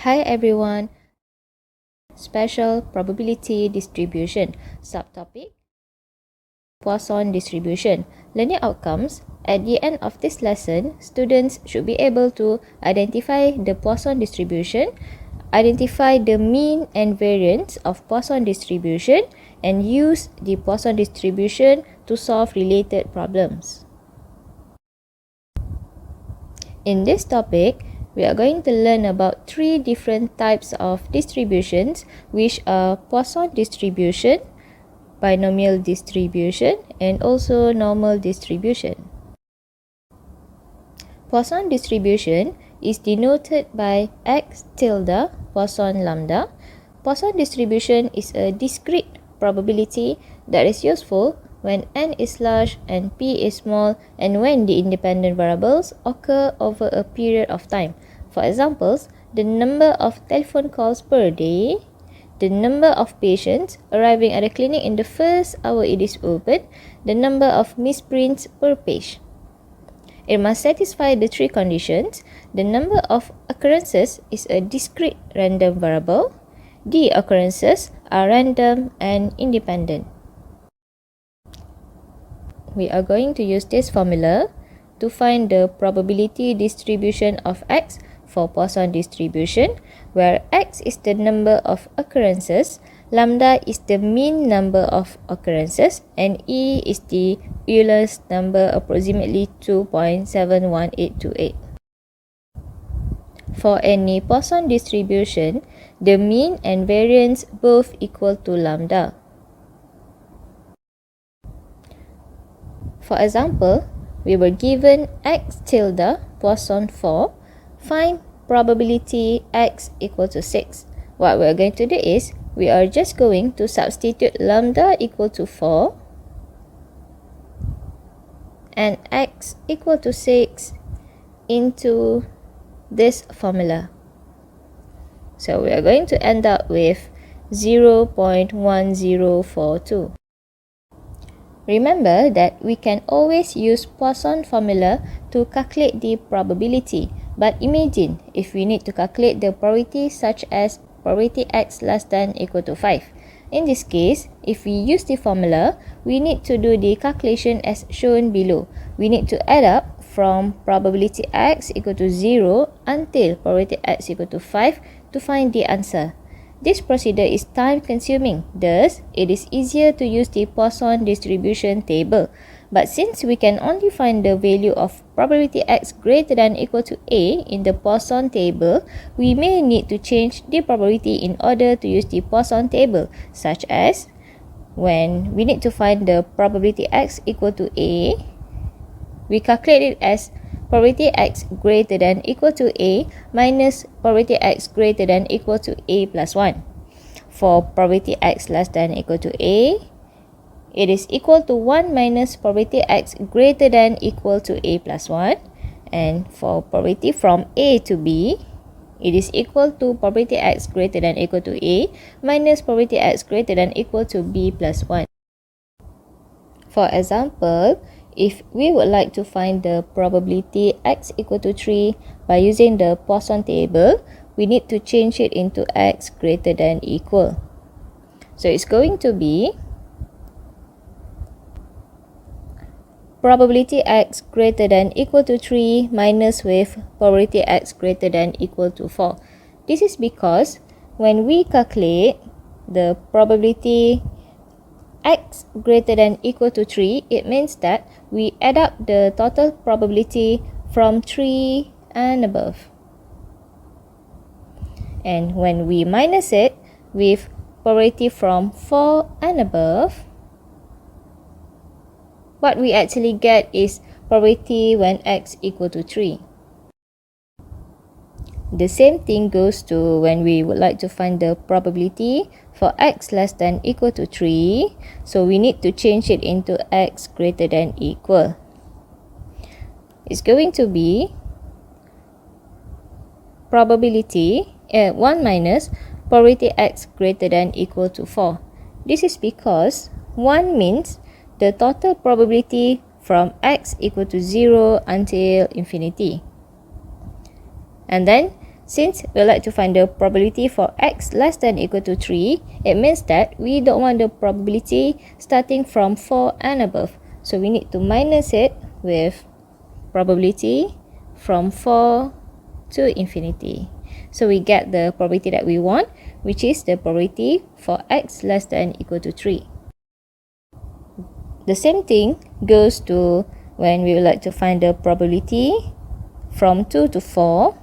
Hi everyone, special probability distribution, subtopic Poisson distribution. Learning outcomes. At the end of this lesson, students should be able to identify the Poisson distribution, identify the mean and variance of Poisson distribution, and use the Poisson distribution to solve related problems. In this topic, we are going to learn about three different types of distributions, which are Poisson distribution, binomial distribution, and also normal distribution. Poisson distribution is denoted by x tilde Poisson lambda. Poisson distribution is a discrete probability that is useful when n is large and p is small and when the independent variables occur over a period of time. For examples, the number of telephone calls per day, the number of patients arriving at the clinic in the first hour it is open, the number of misprints per page. It must satisfy the three conditions. The number of occurrences is a discrete random variable. The occurrences are random and independent. We are going to use this formula to find the probability distribution of x for Poisson distribution, where x is the number of occurrences, lambda is the mean number of occurrences, and e is the Euler's number, approximately 2.71828. For any Poisson distribution, the mean and variance both equal to lambda. For example, we were given x tilde Poisson 4. Find probability x equal to 6. What we are going to do is, we are just going to substitute lambda equal to 4 and x equal to 6 into this formula. So we are going to end up with 0.1042. Remember that we can always use Poisson formula to calculate the probability. But imagine if we need to calculate the probability such as probability x less than equal to 5. In this case, if we use the formula, we need to do the calculation as shown below. We need to add up from probability x equal to 0 until probability x equal to 5 to find the answer. This procedure is time consuming, thus it is easier to use the Poisson distribution table. But since we can only find the value of probability x greater than equal to a in the Poisson table, we may need to change the probability in order to use the Poisson table, such as when we need to find the probability x equal to a, we calculate it as probability x greater than equal to a minus probability x greater than equal to a plus 1. For probability x less than equal to a, it is equal to 1 minus probability x greater than equal to a plus 1. And for probability from a to b, it is equal to probability x greater than equal to a minus probability x greater than equal to b plus 1. For example, if we would like to find the probability x equal to 3 by using the Poisson table, we need to change it into x greater than equal. So it's going to be probability x greater than equal to 3 minus with probability x greater than equal to 4. This is because when we calculate the probability x greater than equal to 3, it means that we add up the total probability from 3 and above. And when we minus it with probability from 4 and above, what we actually get is probability when x equal to 3. The same thing goes to when we would like to find the probability for x less than equal to 3. So we need to change it into x greater than equal. It's going to be probability 1 minus probability x greater than equal to 4. This is because 1 means the total probability from x equal to 0 until infinity. And then Since we like to find the probability for x less than equal to 3, it means that we don't want the probability starting from 4 and above. So we need to minus it with probability from 4 to infinity. So we get the probability that we want, which is the probability for x less than equal to 3. The same thing goes to when we would like to find the probability from 2 to 4.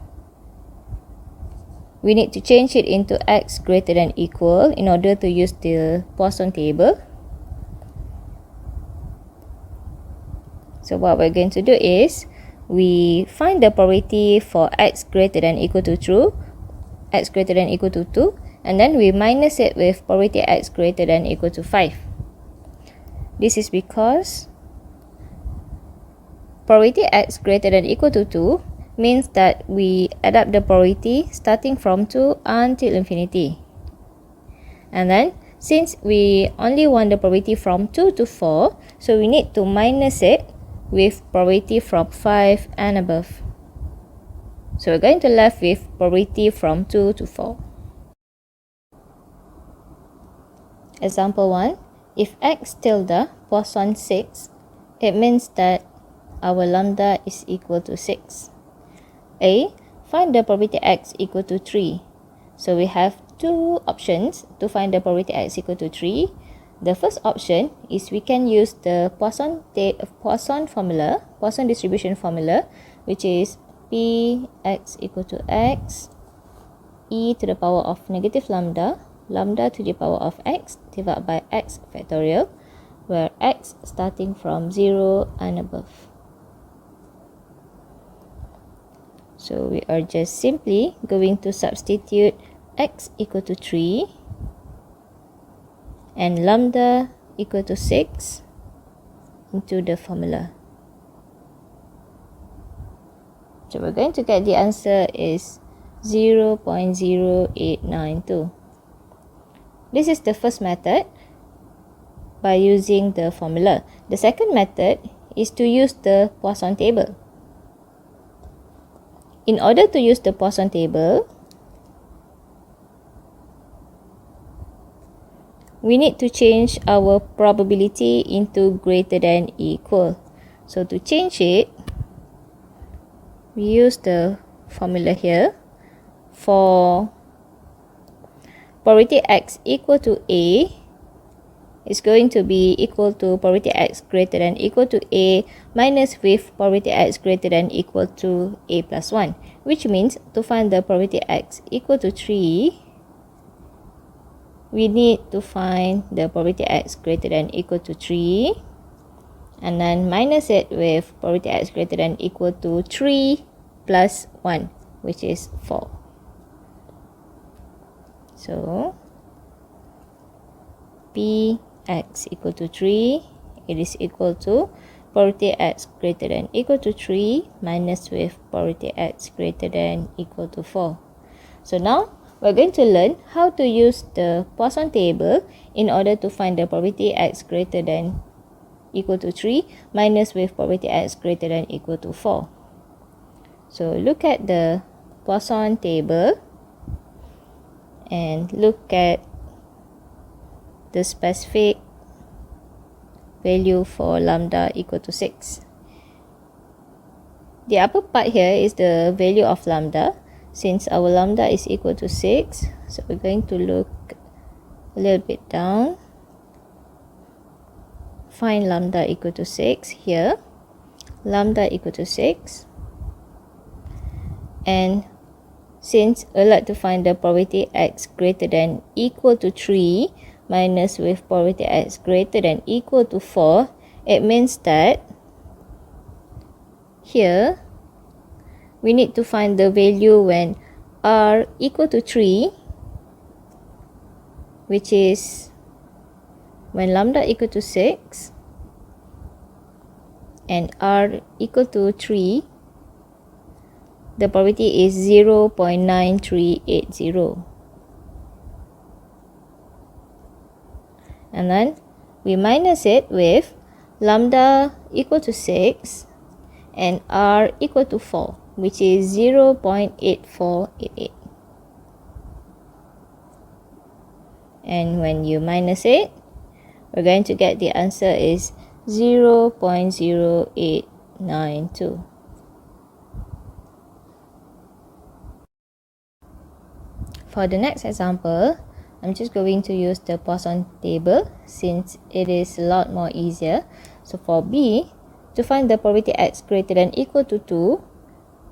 We need to change it into x greater than equal in order to use the Poisson table. So what we're going to do is, we find the probability for x greater than equal to 2, x greater than equal to 2, and then we minus it with probability x greater than equal to 5. This is because probability x greater than equal to 2 means that we add up the probability starting from 2 until infinity. And then, since we only want the probability from 2 to 4, so we need to minus it with probability from 5 and above. So we're going to left with probability from 2 to 4. Example 1. If x tilde Poisson 6, it means that our lambda is equal to 6. A. Find the probability x equal to 3. So we have two options to find the probability x equal to 3. The first option is we can use the Poisson formula, Poisson distribution formula, which is p x equal to x e to the power of negative lambda, lambda to the power of x divided by x factorial, where x starting from 0 and above. So we are just simply going to substitute x equal to 3 and lambda equal to 6 into the formula. So we're going to get the answer is 0.0892. This is the first method by using the formula. The second method is to use the Poisson table. In order to use the Poisson table, we need to change our probability into greater than equal. So to change it, we use the formula here. For probability x equal to a is going to be equal to probability x greater than equal to a minus with probability x greater than equal to a plus 1, which means to find the probability x equal to 3, we need to find the probability x greater than equal to 3 and then minus it with probability x greater than equal to 3 plus 1, which is 4. So p x equal to 3, it is equal to probability x greater than equal to 3 minus with probability x greater than equal to 4. So now we're going to learn how to use the Poisson table in order to find the probability x greater than equal to 3 minus with probability x greater than equal to 4. So look at the Poisson table and look at the specific value for lambda equal to 6. The upper part here is the value of lambda. Since our lambda is equal to 6, so we're going to look a little bit down. Find lambda equal to 6 here. Lambda equal to 6. And since we like to find the probability x greater than equal to 3 minus with probability x greater than equal to 4, it means that here we need to find the value when r equal to 3, which is when lambda equal to 6 and r equal to 3, the probability is 0.9380. And then we minus it with lambda equal to 6 and r equal to 4. which is 0.8488. And when you minus it, we're going to get the answer is 0.0892. For the next example, I'm just going to use the Poisson table since it is a lot more easier. So for B, to find the probability x greater than equal to 2,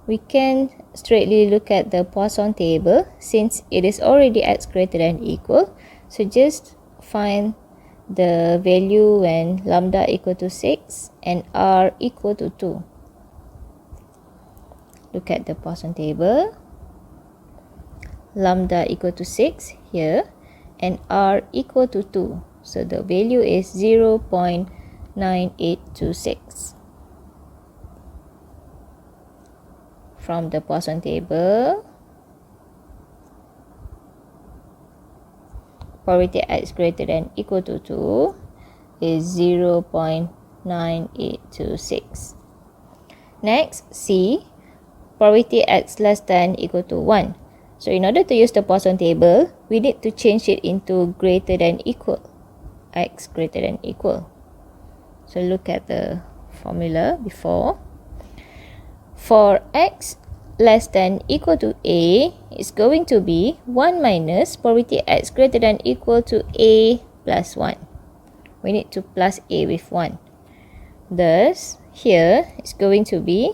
we can straightly look at the Poisson table since it is already x greater than equal. So just find the value when lambda equal to 6 and r equal to 2. Look at the Poisson table. Lambda equal to 6 here and r equal to 2. So the value is 0.9826. From the Poisson table, probability x greater than equal to 2 is 0.9826. Next, C, probability x less than equal to 1. So in order to use the Poisson table, we need to change it into greater than equal, x greater than equal. So look at the formula before. For x less than equal to a, it's going to be 1 minus probability x greater than equal to a plus 1. We need to plus a with 1. Thus, here it's going to be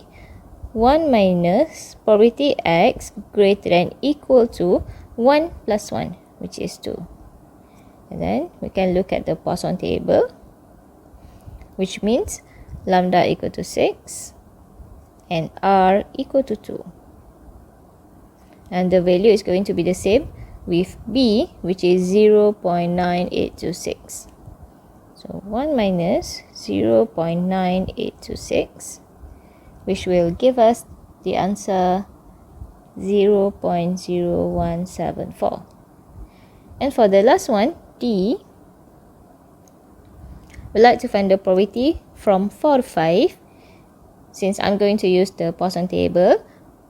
1 minus probability x greater than equal to 1 plus 1, which is 2. And then we can look at the Poisson table, which means lambda equal to 6 and r equal to 2. And the value is going to be the same with B, which is 0.9826. So 1 minus 0.9826, which will give us the answer 0.0174. And for the last one, D, we'd like to find the probability from 4 to 5. Since I'm going to use the Poisson table,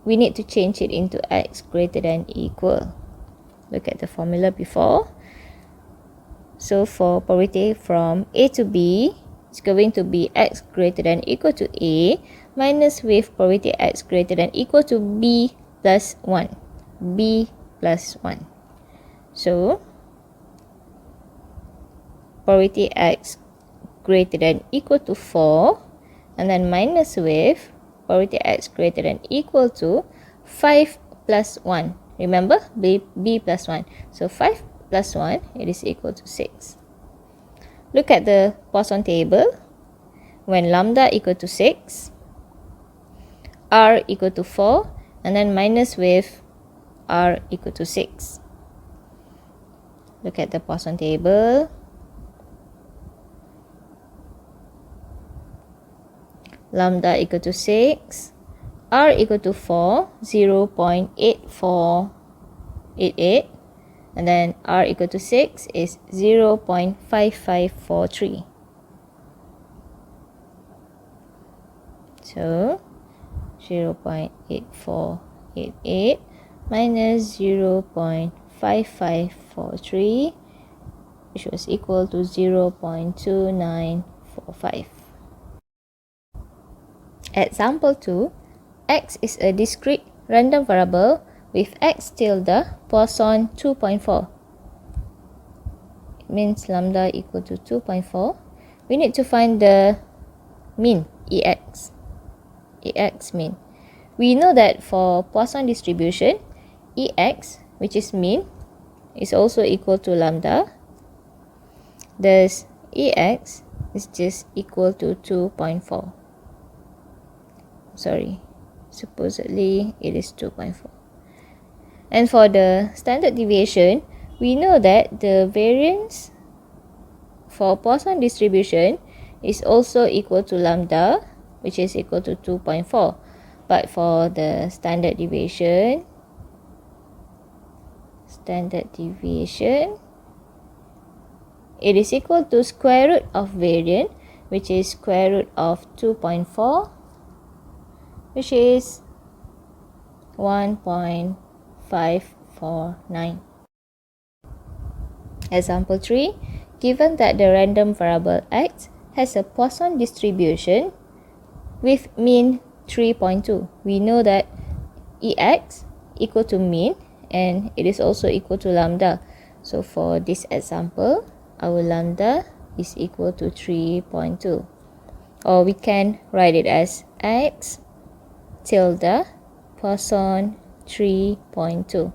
we need to change it into x greater than equal. Look at the formula before. So for probability from A to B, it's going to be x greater than equal to A minus with probability x greater than equal to B plus 1. B plus 1. So, probability x greater than equal to 4 and then minus with probability x greater than equal to 5 plus 1. Remember, B plus 1. So, 5 plus 1, it is equal to 6. Look at the Poisson table. When lambda equal to 6, r equal to 4, and then minus with r equal to 6. Look at the Poisson table. Lambda equal to 6, r equal to 4, 0.8488, and then r equal to 6 is 0.5543. So, 0.8488 minus 0.5543, which was equal to 0.2945. Example 2. X is a discrete random variable with x tilde Poisson 2.4. It means lambda equal to 2.4. We need to find the mean, Ex. Ex mean. We know that for Poisson distribution, Ex, which is mean, is also equal to lambda. Thus, Ex is just equal to 2.4. Sorry, supposedly it is 2.4. And for the standard deviation, we know that the variance for Poisson distribution is also equal to lambda, which is equal to 2.4. But for the standard deviation, it is equal to square root of variance, which is square root of 2.4, which is 1.549. Example 3. Given that the random variable x has a Poisson distribution with mean 3.2. We know that Ex equal to mean and it is also equal to lambda. So for this example, our lambda is equal to 3.2. Or we can write it as x tilde Poisson 3.2.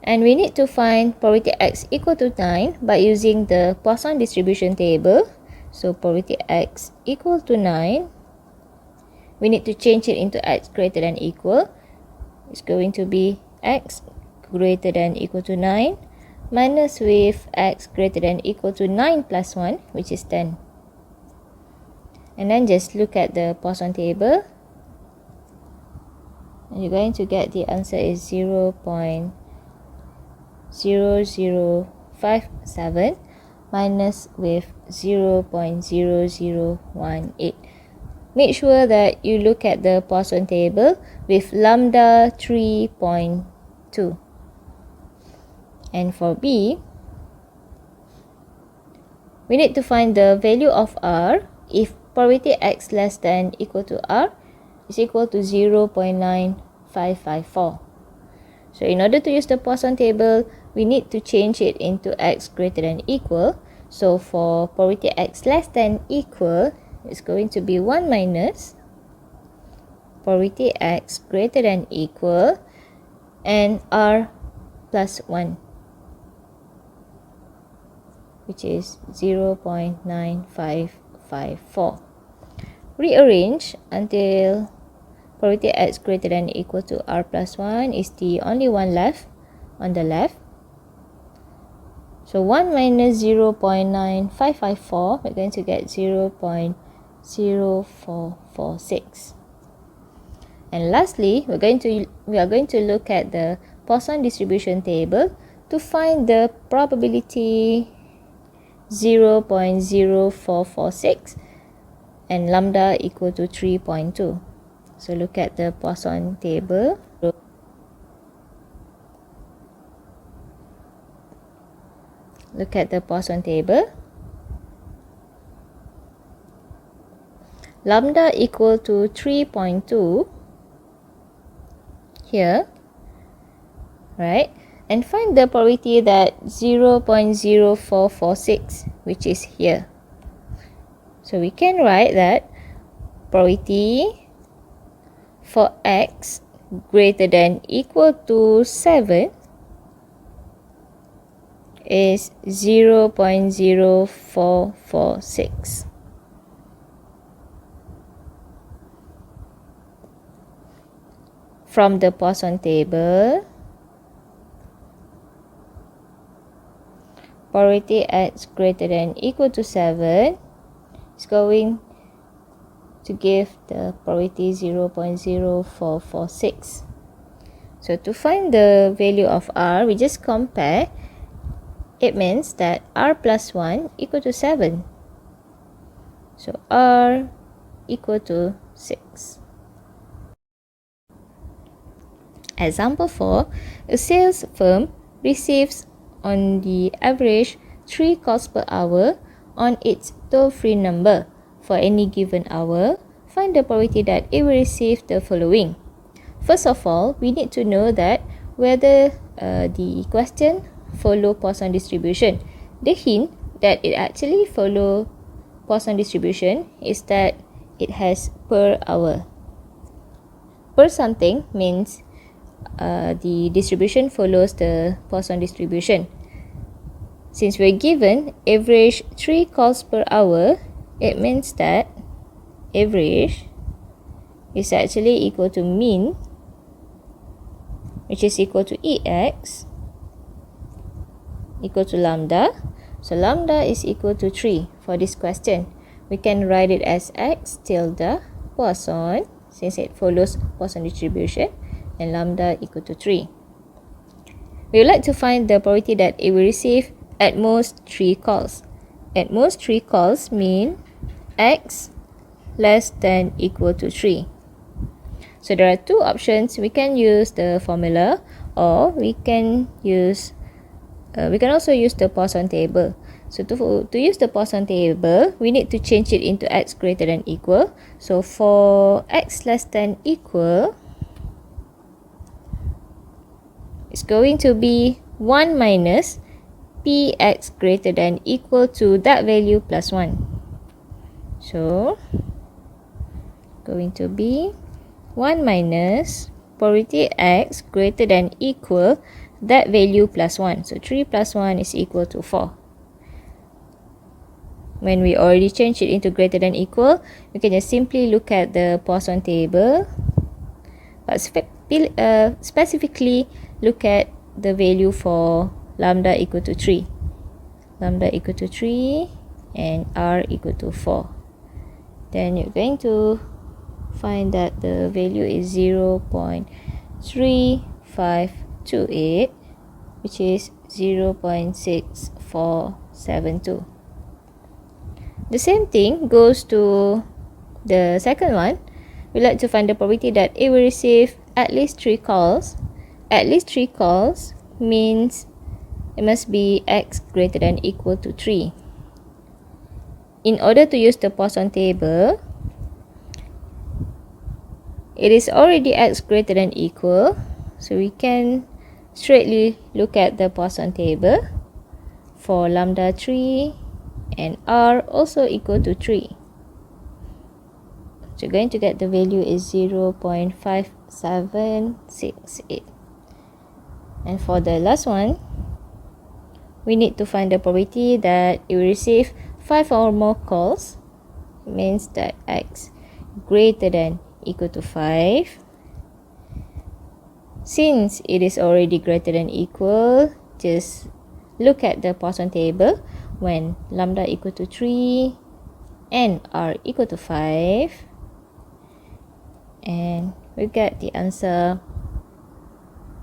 And we need to find probability x equal to 9 by using the Poisson distribution table. So probability x equal to 9, we need to change it into x greater than equal. It's going to be x greater than equal to 9 minus with x greater than equal to 9 plus 1, which is 10. And then just look at the Poisson table. And you're going to get the answer is 0.0057 minus with 0.0018. Make sure that you look at the Poisson table with lambda 3.2. And for B, we need to find the value of R if probability x less than equal to R is equal to 0.9554. So in order to use the Poisson table, we need to change it into x greater than equal. So for probability x less than equal, it's going to be 1 minus probability x greater than equal and R plus 1, which is 0.9554. Rearrange until probability x greater than equal to R plus 1 is the only one left on the left. So 1 minus 0.9554, we're going to get 0.0446. And lastly, we are going to look at the Poisson distribution table to find the probability 0.0446 and lambda equal to 3.2. So look at the Poisson table. Look at the Poisson table. Lambda equal to 3.2 here, right? And find the probability that 0.0446, which is here. So we can write that probability for x greater than equal to 7 is 0.0446. From the Poisson table, probability x greater than equal to 7 is going to give the probability 0.0446. So to find the value of R, we just compare. It means that R plus 1 equal to 7. So R equal to 6. Example 4. A sales firm receives on the average 3 calls per hour on its toll-free number. For any given hour, find the probability that it will receive the following. First of all, we need to know that whether the question follow Poisson distribution. The hint that it actually follow Poisson distribution is that it has per hour. Per something means the distribution follows the Poisson distribution. Since we're given average 3 calls per hour, it means that average is actually equal to mean, which is equal to Ex equal to lambda. So lambda is equal to 3 for this question. We can write it as x tilde Poisson, since it follows Poisson distribution, and lambda equal to 3. We would like to find the probability that it will receive at most 3 calls. At most 3 calls mean x less than equal to 3. So there are two options. We can use the formula, or we can also use the Poisson table. So to use the Poisson table, we need to change it into x greater than equal. So for x less than equal, it's going to be 1 minus px greater than equal to that value plus 1. So going to be 1 minus probability x greater than equal that value plus 1. So 3 plus 1 is equal to 4. When we already change it into greater than equal, we can just simply look at the Poisson table, but specifically look at the value for lambda equal to 3. Lambda equal to 3 and r equal to 4. Then you're going to find that the value is 0.3528, which is 0.6472. The same thing goes to the second one. We like to find the probability that it will receive at least 3 calls. At least 3 calls means it must be x greater than equal to 3. In order to use the Poisson table, it is already x greater than equal, so we can straightly look at the Poisson table for lambda 3 and r also equal to 3. So you're going to get the value is 0.5768. And for the last one, we need to find the probability that it will receive 5 or more calls. It means that x greater than equal to 5. Since it is already greater than equal, just look at the Poisson table when lambda equal to 3 and r equal to 5, and we get the answer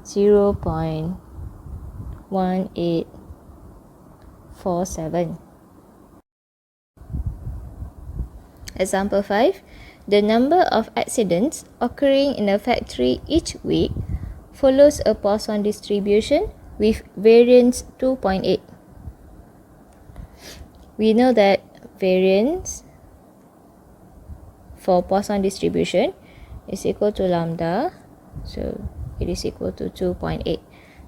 0.1847. Example 5. The number of accidents occurring in a factory each week follows a Poisson distribution with variance 2.8. We know that variance for Poisson distribution is equal to lambda, so it is equal to 2.8.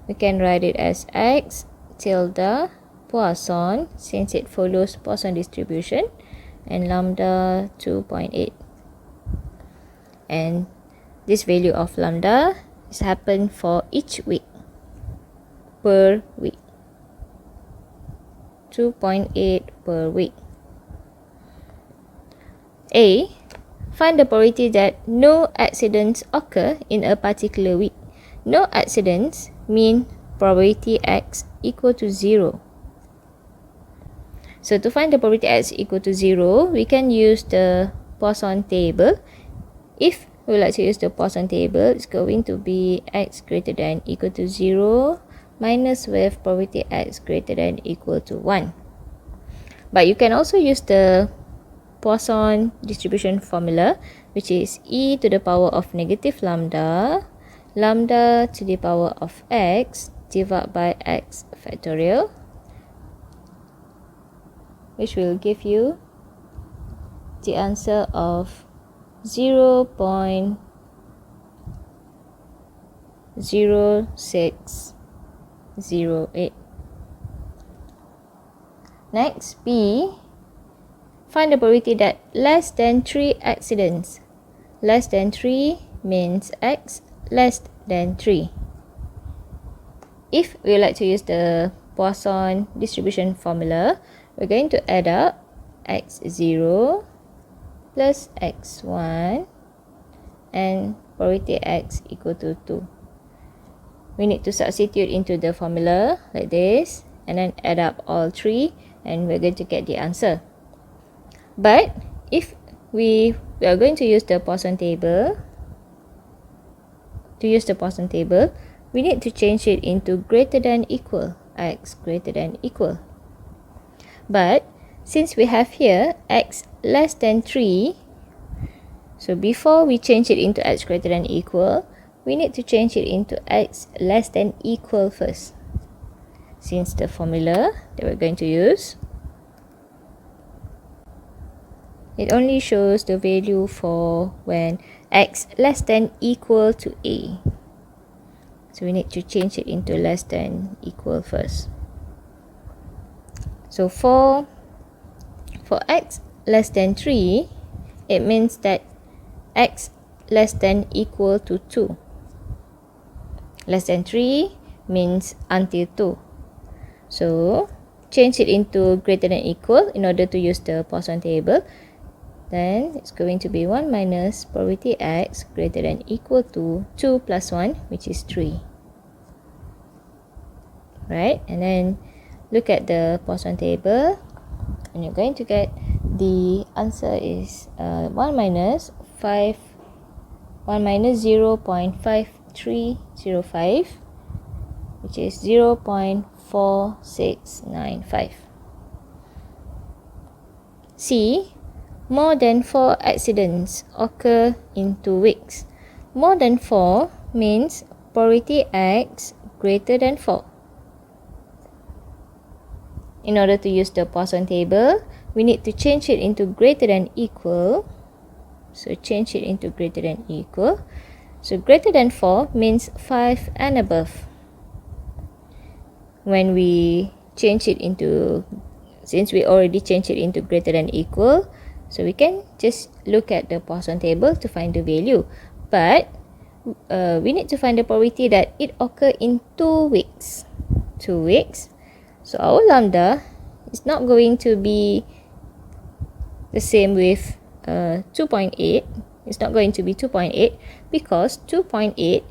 We can write it as x tilde Poisson, since it follows Poisson distribution, and lambda 2.8. And this value of lambda is happen for each week, per week. 2.8 per week. A. Find the probability that no accidents occur in a particular week. No accidents mean probability x equal to 0. So to find the probability x equal to 0, we can use the Poisson table. If we would like to use the Poisson table, it's going to be x greater than equal to 0 minus with probability x greater than equal to 1. But you can also use the Poisson distribution formula, which is e to the power of negative lambda, lambda to the power of x divided by x factorial, which will give you the answer of 0.0608. Next, B. Find the probability that less than 3 accidents. Less than 3 means x less than 3. If we would like to use the Poisson distribution formula, we're going to add up x0 plus x1 and probability x equal to 2. We need to substitute into the formula like this and then add up all 3, and we're going to get the answer. But if we are going to use the Poisson table, we need to change it into greater than equal, x greater than equal. But since we have here x less than 3, So before we change it into x greater than equal, we need to change it into x less than equal first. Since the formula that we're going to use, it only shows the value for when x less than equal to a. So we need to change it into less than equal first. So for x less than 3, it means that x less than equal to 2. Less than 3 means until 2. So change it into greater than equal in order to use the Poisson table. Then it's going to be 1 minus probability x greater than equal to 2 plus 1, which is 3. Right? And then look at the Poisson table, and you're going to get the answer is 1 minus 0.5305, which is 0.4695. C. More than 4 accidents occur in 2 weeks. More than 4 means probability x greater than 4. In order to use the Poisson table, we need to change it into greater than equal. So change it into greater than equal. So greater than 4 means 5 and above. When we change it into, since we already changed it into greater than equal, so we can just look at the Poisson table to find the value. But we need to find the probability that it occur in 2 weeks. 2 weeks. So our lambda is not going to be the same with 2.8. It's not going to be 2.8 because 2.8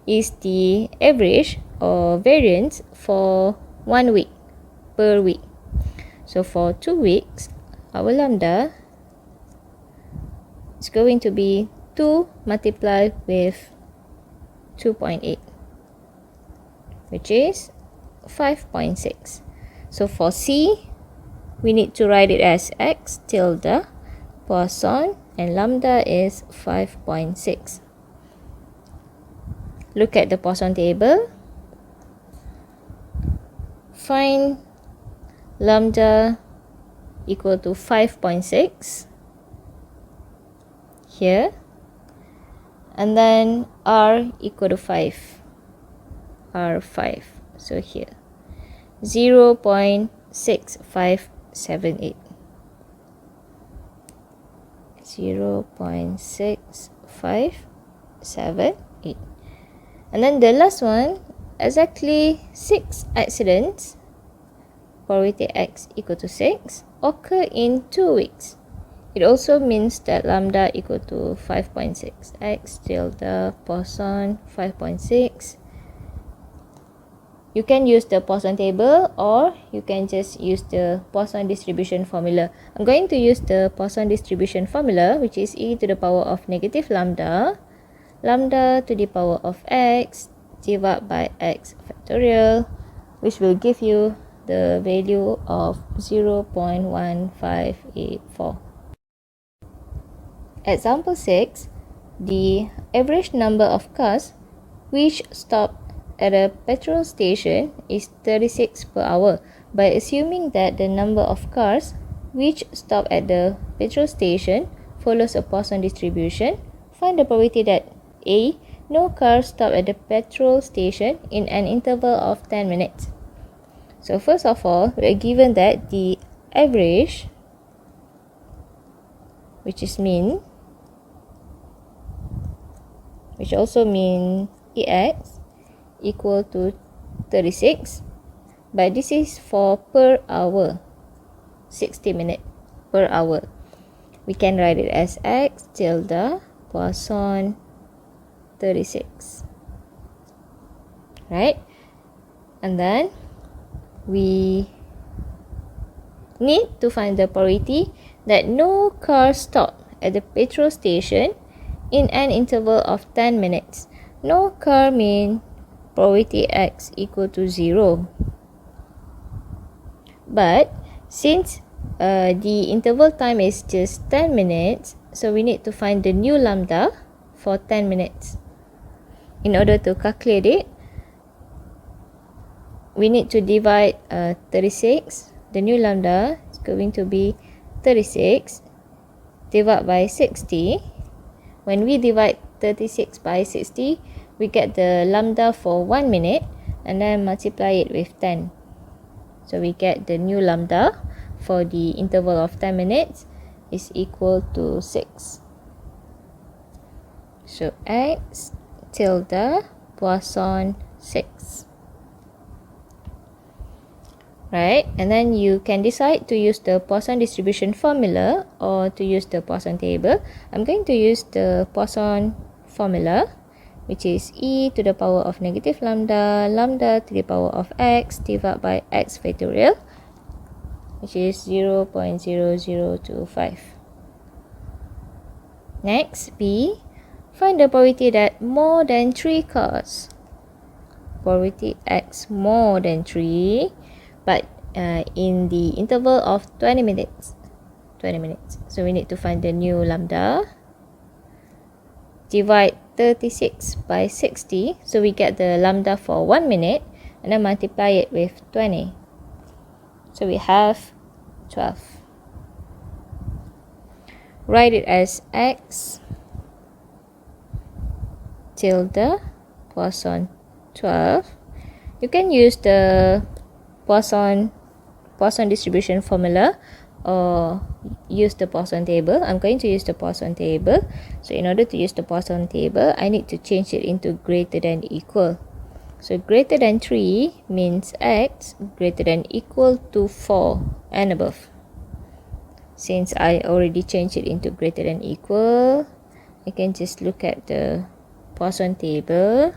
is the average or variance for 1 week per week. So for 2 weeks, our lambda is going to be 2 multiplied with 2.8, which is 5.6. So for C, we need to write it as x tilde Poisson, and lambda is 5.6. Look at the Poisson table. Find lambda equal to 5.6 here, and then r equal to 5, r5, so here 0.6578, 0.6578. And then the last one, exactly 6 accidents, probability x equal to 6, occur in 2 weeks. It also means that lambda equal to 5.6, x tilde Poisson 5.6. You can use the Poisson table, or you can just use the Poisson distribution formula. I'm going to use the Poisson distribution formula, which is e to the power of negative lambda, lambda to the power of x divided by x factorial, which will give you the value of 0.1584. Example 6. The average number of cars which stop at a petrol station is 36 per hour. By assuming that the number of cars which stop at the petrol station follows a Poisson distribution, find the probability that A. No cars stop at the petrol station in an interval of 10 minutes. So first of all, we are given that the average, which is mean, which also mean EX, equal to 36, but this is for per hour, 60 minutes per hour. We can write it as x tilde Poisson 36, right? And then we need to find the probability that no car stop at the petrol station in an interval of 10 minutes. No car mean probability x equal to 0. But since the interval time is just 10 minutes, So we need to find the new lambda for 10 minutes. In order to calculate it, we need to divide 36. The new lambda is going to be 36 divided by 60. When we divide 36 by 60, we get the lambda for 1 minute and then multiply it with 10. So we get the new lambda for the interval of 10 minutes is equal to 6. So x tilde Poisson 6. Right, and then you can decide to use the Poisson distribution formula or to use the Poisson table. I'm going to use the Poisson formula, which is e to the power of negative lambda, lambda to the power of x divided by x factorial, which is 0.0025. Next, B, find the probability that more than 3 cars. Probability x more than 3, but in the interval of 20 minutes. So we need to find the new lambda. Divide 36 by 60, so we get the lambda for 1 minute, and then multiply it with 20. So we have 12. Write it as x tilde Poisson 12. You can use the Poisson distribution formula or use the Poisson table. I'm going to use the Poisson table. So in order to use the Poisson table, I need to change it into greater than equal. So greater than 3 means x greater than equal to 4 and above. Since I already changed it into greater than equal, I can just look at the Poisson table.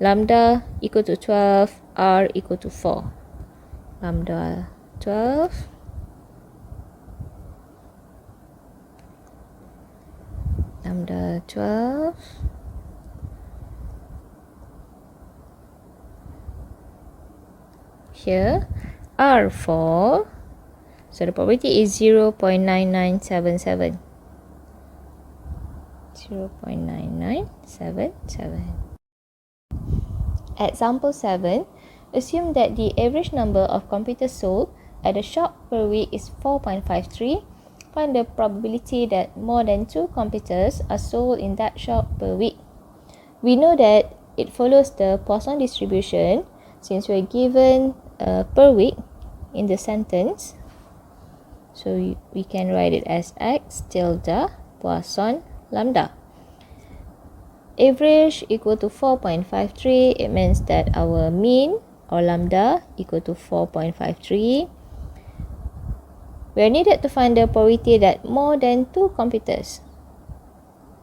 Lambda equal to 12, r equal to 4. Lambda 12, lambda 12, here r4, so the probability is 0.9977. 0.9977. Example 7. Assume that the average number of computers sold at the shop per week is 4.53. Find the probability that more than 2 computers are sold in that shop per week. We know that it follows the Poisson distribution since we're given per week in the sentence. So we can write it as x tilde Poisson lambda. Average equal to 4.53, it means that our mean or lambda equal to 4.53. We are needed to find the probability that more than 2 computers.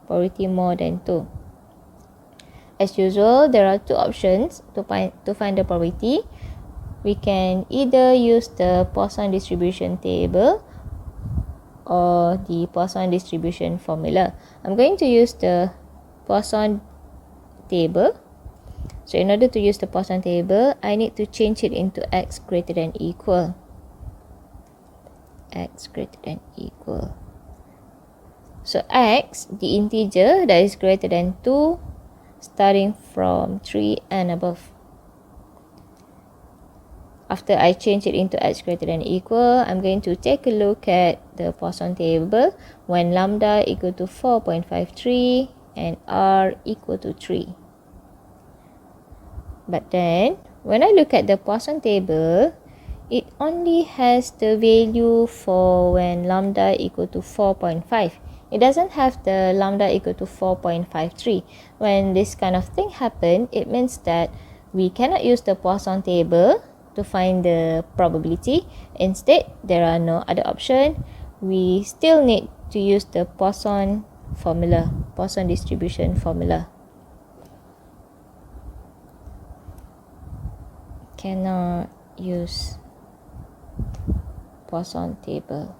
Probability more than 2. As usual, there are 2 options to find the probability. We can either use the Poisson distribution table or the Poisson distribution formula. I'm going to use the Poisson table. So in order to use the Poisson table, I need to change it into x greater than equal. X greater than equal. So x, the integer that is greater than 2, starting from 3 and above. After I change it into x greater than equal, I'm going to take a look at the Poisson table when lambda equal to 4.53 and r equal to 3. But then, when I look at the Poisson table, it only has the value for when lambda equal to 4.5. It doesn't have the lambda equal to 4.53. When this kind of thing happen, it means that we cannot use the Poisson table to find the probability. Instead, there are no other option. We still need to use the Poisson formula, Poisson distribution formula. Cannot use Poisson table.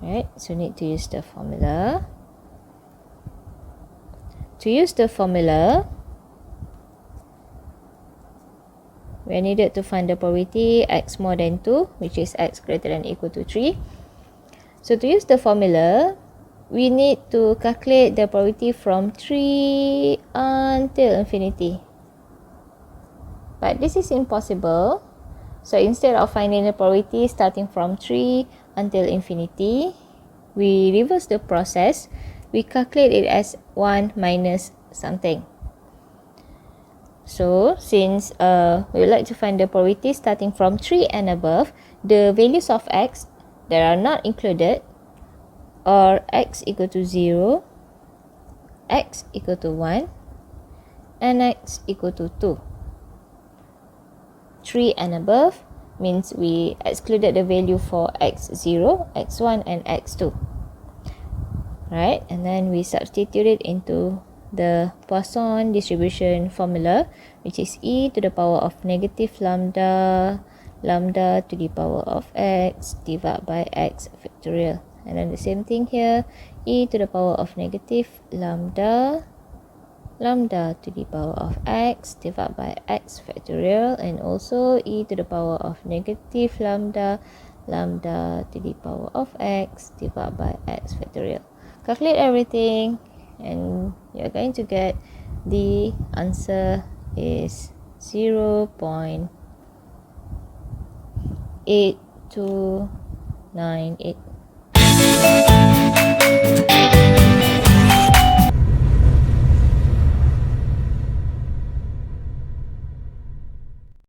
Right, so need to use the formula. To use the formula, we are needed to find the probability x more than 2, which is x greater than or equal to 3. So to use the formula, we need to calculate the probability from 3 until infinity. But this is impossible. So instead of finding the probability starting from 3 until infinity, we reverse the process. We calculate it as 1 minus something. So since we would like to find the probability starting from 3 and above, the values of x that are not included are x equal to 0, x equal to 1, and x equal to 2. 3 and above means we excluded the value for x0, x1, and x2. Right? And then we substitute it into the Poisson distribution formula, which is e to the power of negative lambda, lambda to the power of x divided by x factorial. And then the same thing here, e to the power of negative lambda, lambda to the power of x divided by x factorial, and also e to the power of negative lambda, lambda to the power of x divided by x factorial. Calculate everything and you're going to get the answer is 0.8298.